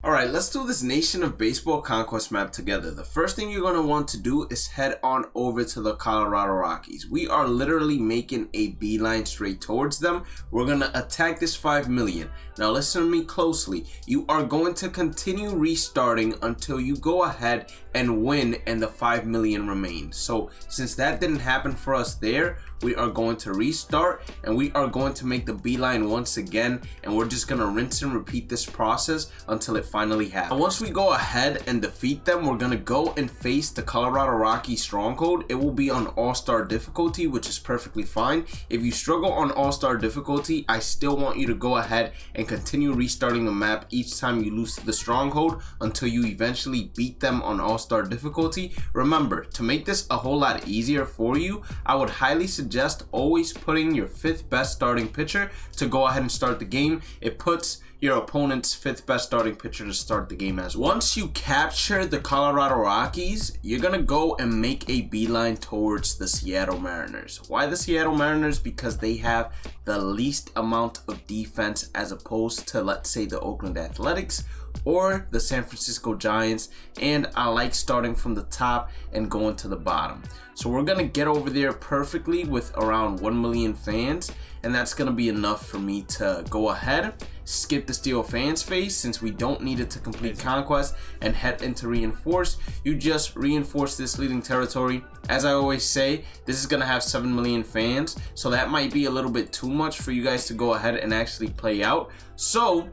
Alright, let's do this Nation of Baseball Conquest map together. The first thing you're going to want to do is head on over to the Colorado Rockies. We are literally making a beeline straight towards them. We're going to attack this 5 million. Now listen to me closely. You are going to continue restarting until you go ahead and win and the 5 million remains. So since that didn't happen for us there, we are going to restart and we are going to make the beeline once again, and we're just going to rinse and repeat this process until it finally happens. Once we go ahead and defeat them, we're going to go and face the Colorado Rockies stronghold. It will be on all-star difficulty, which is perfectly fine. If you struggle on all-star difficulty, I still want you to go ahead and continue restarting the map each time you lose to the stronghold until you eventually beat them on all-star difficulty. Remember, to make this a whole lot easier for you, I would highly suggest always putting your 5th best starting pitcher to go ahead and start the game. It puts your opponent's 5th best starting pitcher to start the game as well. Once you capture the Colorado Rockies, you're gonna go and make a beeline towards the Seattle Mariners. Why the Seattle Mariners? Because they have the least amount of defense as opposed to, let's say, the Oakland Athletics or the San Francisco Giants, and I like starting from the top and going to the bottom. So we're gonna get over there perfectly with around 1 million fans, and that's gonna be enough for me to go ahead, skip the Steel Fans phase since we don't need it to complete Conquest, and head into Reinforce. You just reinforce this leading territory. As I always say, this is gonna have 7 million fans, so that might be a little bit too much for you guys to go ahead and actually play out. So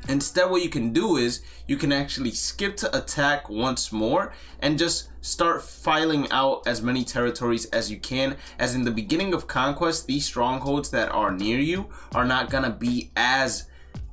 instead, what you can do is you can actually skip to attack once more and just start filing out as many territories as you can, as in the beginning of Conquest, these strongholds that are near you are not gonna be as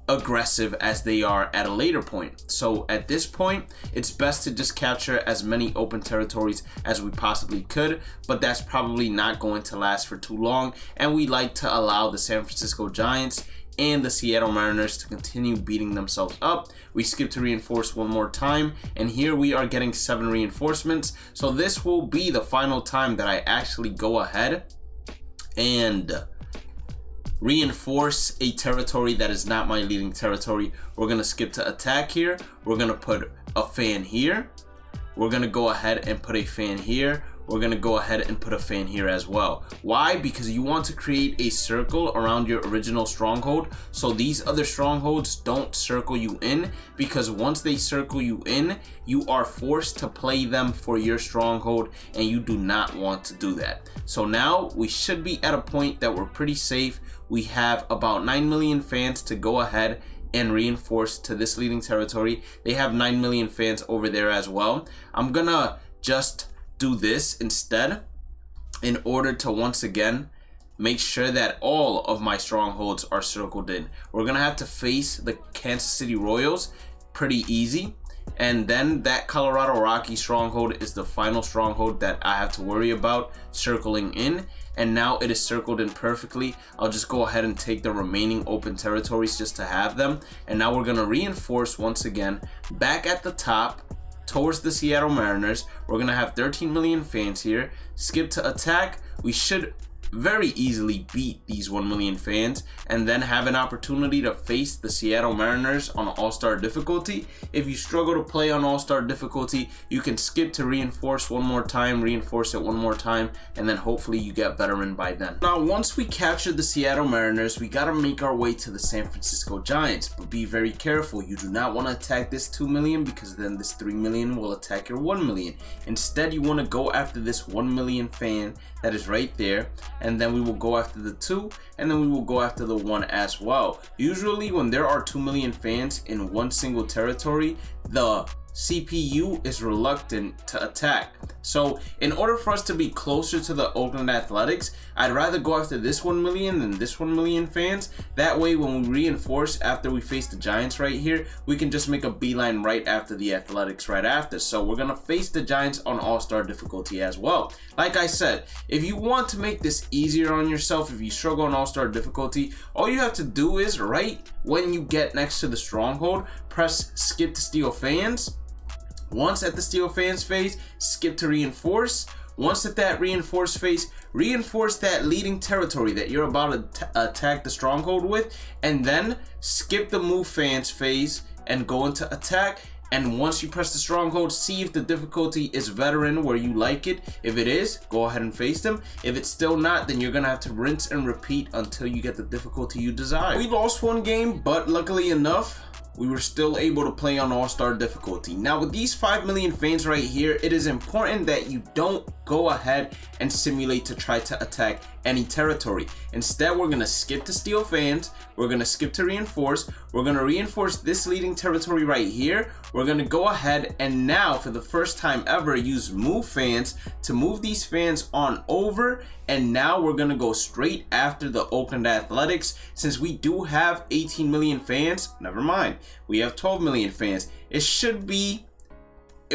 aggressive as they are at a later point. So at this point, it's best to just capture as many open territories as we possibly could, but that's probably not going to last for too long, and we like to allow the San Francisco Giants and the Seattle Mariners to continue beating themselves up. We skip to reinforce one more time, and here we are getting 7 reinforcements. So this will be the final time that I actually go ahead and reinforce a territory that is not my leading territory. We're gonna skip to attack here. We're gonna put a fan here. We're gonna go ahead and put a fan here. We're gonna go ahead and put a fan here as well. Why? Because you want to create a circle around your original stronghold, so these other strongholds don't circle you in, because once they circle you in, you are forced to play them for your stronghold, and you do not want to do that. So now we should be at a point that we're pretty safe. We have about 9 million fans to go ahead and reinforce to this leading territory. They have 9 million fans over there as well. I'm gonna just do this instead in order to once again make sure that all of my strongholds are circled in. We're gonna have to face the Kansas City Royals, pretty easy, and then that Colorado Rocky stronghold is the final stronghold that I have to worry about circling in, and now it is circled in perfectly. I'll just go ahead and take the remaining open territories just to have them, and now we're gonna reinforce once again back at the top towards the Seattle Mariners. We're gonna have 13 million fans here. Skip to attack. We should very easily beat these 1 million fans and then have an opportunity to face the Seattle Mariners on all-star difficulty. If you struggle to play on all-star difficulty, you can skip to reinforce one more time, reinforce it one more time, and then hopefully you get veteran by then. Now, once we capture the Seattle Mariners, we gotta make our way to the San Francisco Giants, but be very careful. You do not want to attack this 2 million, because then this 3 million will attack your 1 million. Instead, you want to go after this 1 million fan that is right there, and then we will go after the 2, and then we will go after the 1 as well. Usually when there are 2 million fans in one single territory, the CPU is reluctant to attack. So in order for us to be closer to the Oakland Athletics, I'd rather go after this 1 million than this 1 million fans. That way, when we reinforce after we face the Giants right here, we can just make a beeline right after the Athletics right after. So we're gonna face the Giants on all-star difficulty as well. Like I said, if you want to make this easier on yourself, if you struggle on all-star difficulty, all you have to do is right when you get next to the stronghold, press skip to Steel Fans. Once at the Steel Fans phase, skip to reinforce. Once at that reinforce phase, reinforce that leading territory that you're about to attack the stronghold with, and then skip the move fans phase and go into attack. And once you press the stronghold, see if the difficulty is veteran where you like it. If it is, go ahead and face them. If it's still not, then you're gonna have to rinse and repeat until you get the difficulty you desire. We lost one game, but luckily enough, we were still able to play on all-star difficulty. Now with these 5 million fans right here, it is important that you don't go ahead and simulate to try to attack any territory. Instead, we're gonna skip to steal fans, we're gonna skip to reinforce, we're gonna reinforce this leading territory right here. We're gonna go ahead and now for the first time ever use move fans to move these fans on over, and now we're gonna go straight after the Oakland Athletics. Since we do have 18 million fans, never mind, we have 12 million fans. It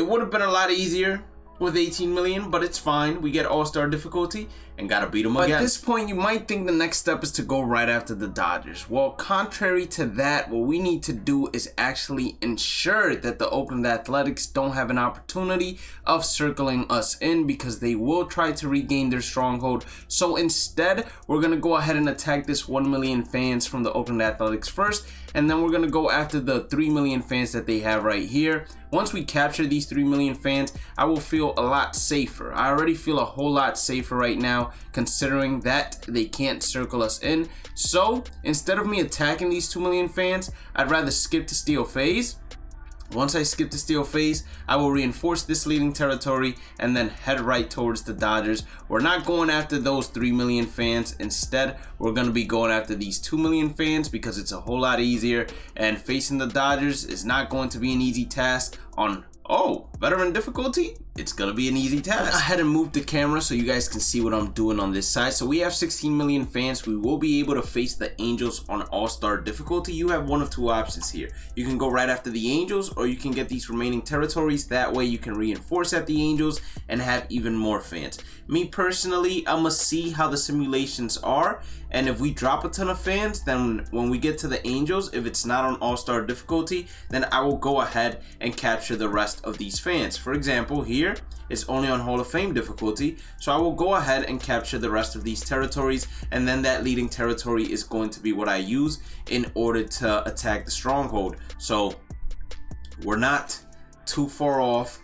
would have been a lot easier with 18 million, but it's fine. We get all-star difficulty and gotta beat them again. At this point, you might think the next step is to go right after the Dodgers. Well, contrary to that, what we need to do is actually ensure that the Oakland Athletics don't have an opportunity of circling us in, because they will try to regain their stronghold. So instead, we're gonna go ahead and attack this 1 million fans from the Oakland Athletics first, and then we're gonna go after the 3 million fans that they have right here. Once we capture these 3 million fans, I will feel a lot safer. I already feel a whole lot safer right now, considering that they can't circle us in. So instead of me attacking these 2 million fans, I'd rather skip to steal phase. Once I skip to steal phase, I will reinforce this leading territory and then head right towards the Dodgers. We're not going after those 3 million fans. Instead, we're going to be going after these 2 million fans because it's a whole lot easier, and facing the Dodgers is not going to be an easy task on veteran difficulty. It's gonna be an easy task. I had to move the camera so you guys can see what I'm doing on this side. So we have 16 million fans. We will be able to face the Angels on all-star difficulty. You have one of two options here. You can go right after the Angels, or you can get these remaining territories. That way you can reinforce at the Angels and have even more fans. Me personally, I'm gonna see how the simulations are, and if we drop a ton of fans, then when we get to the Angels, if it's not on all-star difficulty, then I will go ahead and capture the rest of these fans. For example, here it's only on Hall of Fame difficulty, so I will go ahead and capture the rest of these territories, and then that leading territory is going to be what I use in order to attack the stronghold. So we're not too far off.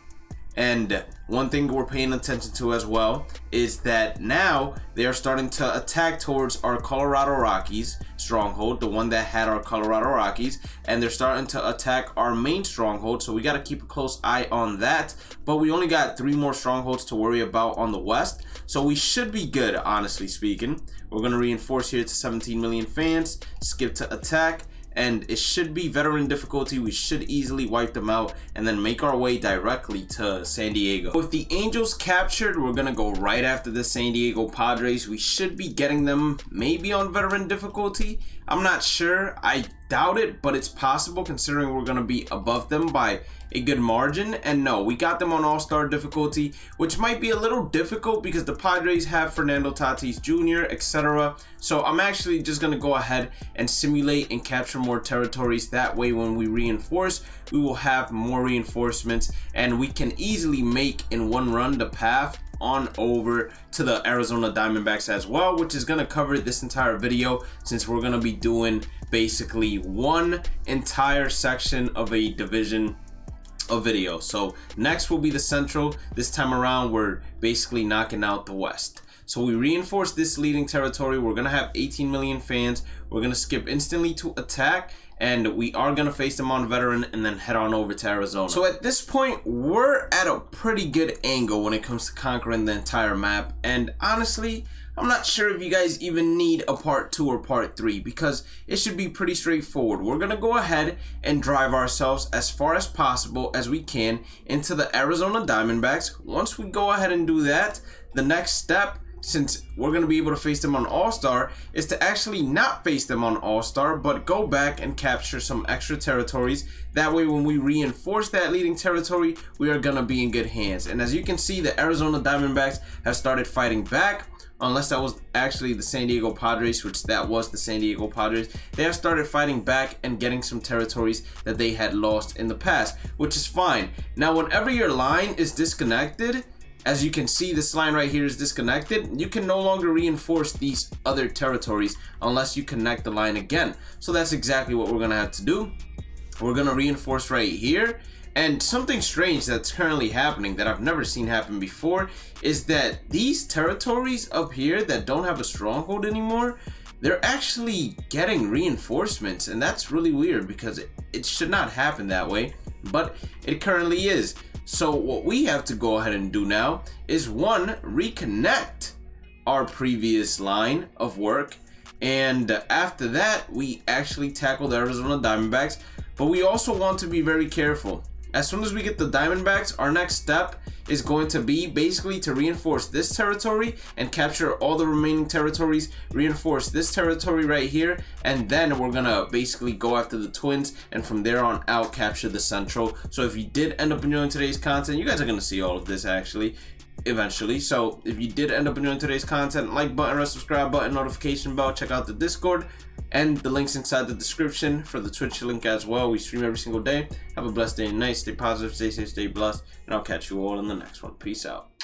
And one thing we're paying attention to as well is that now they are starting to attack towards our Colorado Rockies stronghold, the one that had our Colorado Rockies, and they're starting to attack our main stronghold, so we got to keep a close eye on that. But we only got 3 more strongholds to worry about on the west, so we should be good, honestly speaking. We're going to reinforce here to 17 million fans, skip to attack, and it should be veteran difficulty. We should easily wipe them out and then make our way directly to San Diego. With the Angels captured, we're gonna go right after the San Diego Padres. We should be getting them maybe on veteran difficulty. I'm not sure. I doubt it, but it's possible considering we're gonna be above them by a good margin. And no, we got them on all-star difficulty, which might be a little difficult because the Padres have Fernando Tatis Jr., etc. So I'm actually just gonna go ahead and simulate and capture more territories. That way when we reinforce, we will have more reinforcements, and we can easily make in one run the path on over to the Arizona Diamondbacks as well, which is going to cover this entire video, since we're going to be doing basically one entire section of a division of video. So next will be the Central. This time around we're basically knocking out the West. So we reinforce this leading territory. We're going to have 18 million fans. We're going to skip instantly to attack, and we are going to face them on veteran and then head on over to Arizona. So at this point, we're at a pretty good angle when it comes to conquering the entire map. And honestly, I'm not sure if you guys even need a part 2 or part 3, because it should be pretty straightforward. We're going to go ahead and drive ourselves as far as possible as we can into the Arizona Diamondbacks. Once we go ahead and do that, the next step, since we're going to be able to face them on All-Star, is to actually not face them on All-Star, but go back and capture some extra territories. That way when we reinforce that leading territory, we are going to be in good hands. And as you can see, the Arizona Diamondbacks have started fighting back. Unless that was actually the San Diego Padres, which that was the San Diego Padres. They have started fighting back and getting some territories that they had lost in the past, which is fine. Now, whenever your line is disconnected, as you can see, this line right here is disconnected. You can no longer reinforce these other territories unless you connect the line again. So that's exactly what we're gonna have to do. We're gonna reinforce right here. And something strange that's currently happening that I've never seen happen before is that these territories up here that don't have a stronghold anymore, they're actually getting reinforcements, and that's really weird because it should not happen that way, but it currently is. So what we have to go ahead and do now is, one, reconnect our previous line of work, and after that we actually tackle the Arizona Diamondbacks. But we also want to be very careful. As soon as we get the Diamondbacks, our next step is going to be basically to reinforce this territory and capture all the remaining territories, reinforce this territory right here, and then we're gonna basically go after the Twins, and from there on out capture the Central. So if you did end up enjoying today's content, you guys are gonna see all of this actually eventually. So if you did end up enjoying today's content, like button, red subscribe button, notification bell, check out the Discord and the links inside the description for the Twitch link as well. We stream every single day. Have a blessed day and night. Stay positive, stay safe, stay blessed, and I'll catch you all in the next one. Peace out.